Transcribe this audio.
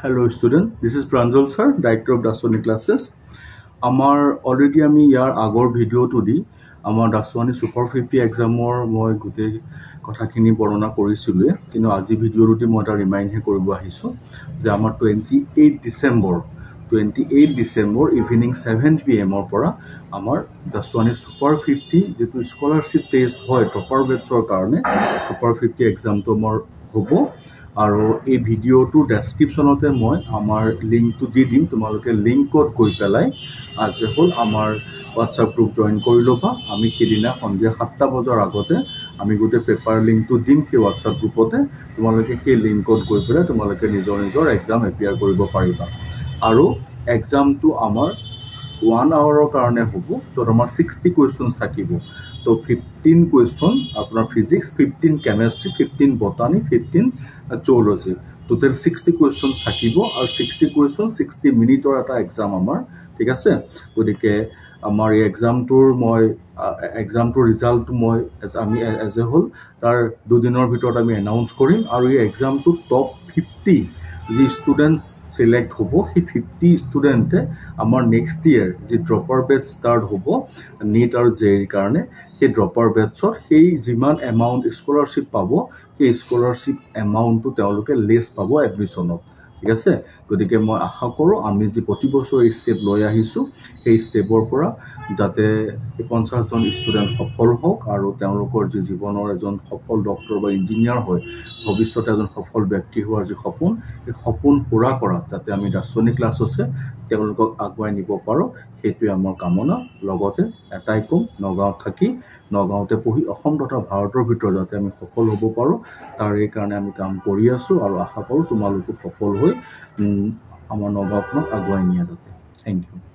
Hello student, this is Pranjal sir, Director of Daswani Classes. Amar already ami yar agor video to di amar Daswani Super 50 exam or moi gote কথাখিনি বৰ্ণনা কৰিছিলো কিন্তু আজি ভিডিওটো মই এটা ৰিমাইন্ড হে কৰিব আহিছো যে আমাৰ 28 ডিসেম্বৰ ইভিনিং 7 pm ৰ পৰা আমাৰ Daswani Super 50 যেটো স্কলাৰশিপ টেষ্ট হয় টপাৰ বেটছৰ কাৰণে Super 50 এক্সাম তো মোৰ হ'ব আৰু এই ভিডিওটো ডেসক্ৰিপচনতে মই আমাৰ লিংকটো দি দিম তোমালোকে লিংকত গৈ পেলাই আজি হল আমাৰ WhatsApp গ্ৰুপ জয়েন কৰি লবা আমি কিদিনা সন্ধিয়া 7টা বজাৰ আগতে আমি গোটে পেপাৰ লিংকটো দিম কি WhatsApp গ্ৰুপতে তোমালোকে সেই লিংকত গৈ পেলাই তোমালোকে নিজৰ এক্সাম এপিয়াৰ কৰিব পাৰিবা আৰু এক্সামটো আমাৰ 1 hour কাৰণে হ'ব তো আমাৰ 60 কোৱেশ্চনছ থাকিব তো 15 কোৱেশ্চন আপোনাৰ ফিজিক্স 15 কেমিষ্ট্ৰি 15 বটানি 15 জুলজি টোটাল 60 কোৱেশ্চনছ থাকিব আৰু 60 কোৱেশ্চন 60 মিনিটৰ এটা এক্সাম আমাৰ ঠিক আছে গতিকে আমাৰ এই এক্সামটোৰ ৰিজাল্ট মই আমি এজ এ হোল তাৰ দুদিনৰ ভিতৰত আমি এনাউন্স কৰিম আৰু এই এক্সামটো টপ 50 যি ষ্টুডেন্টস সিলেক্ট হ'ব সেই 50 ষ্টুডেন্টে আমাৰ নেক্সট ইয়াৰ যি ড্ৰপাৰ বেচ ষ্টাৰ্ট হ'ব নিট আৰু জেইৰ কাৰণে সেই ড্ৰপাৰ বেচত সেই যিমান এমাউন্ট স্কলাৰশিপ পাব সেই স্কলাৰশিপ এমাউন্টটো তেওঁলোকে লেস পাব এডমিশনত ঠিক আছে গতিকে মই আশা কৰো আমি যি প্ৰতি বছৰ ষ্টেপ লৈ আহিছো এই ষ্টেপৰ পৰা যাতে 50 জন ষ্টুডেন্ট সফল হওক আৰু তেওঁলোকৰ যি জীৱনৰ এজন সফল ডক্টৰ বা ইঞ্জিনিয়াৰ হয় ভৱিষ্যতে এজন সফল ব্যক্তি হোৱাৰ যি সপোন এই সপোন পুৰা কৰা যাতে আমি দাসৱনী ক্লাছ আছে তেওঁলোকক আগুৱাই নিব পাৰো হেতু আমাৰ কামনা লগতে এটাই কম নগাঁৱত থাকি নগাঁৱতে পঢ়ি অসম তথা ভাৰতৰ ভিতৰত যাতে আমি সফল হ'ব পাৰো তাৰ এই কাৰণে আমি কাম কৰি আছো আৰু আশা কৰো তোমালোক সফল হৈ আমাৰ নগাঁৱখনক আগুৱাই নিয়া যাতে থ্যাংক ইউ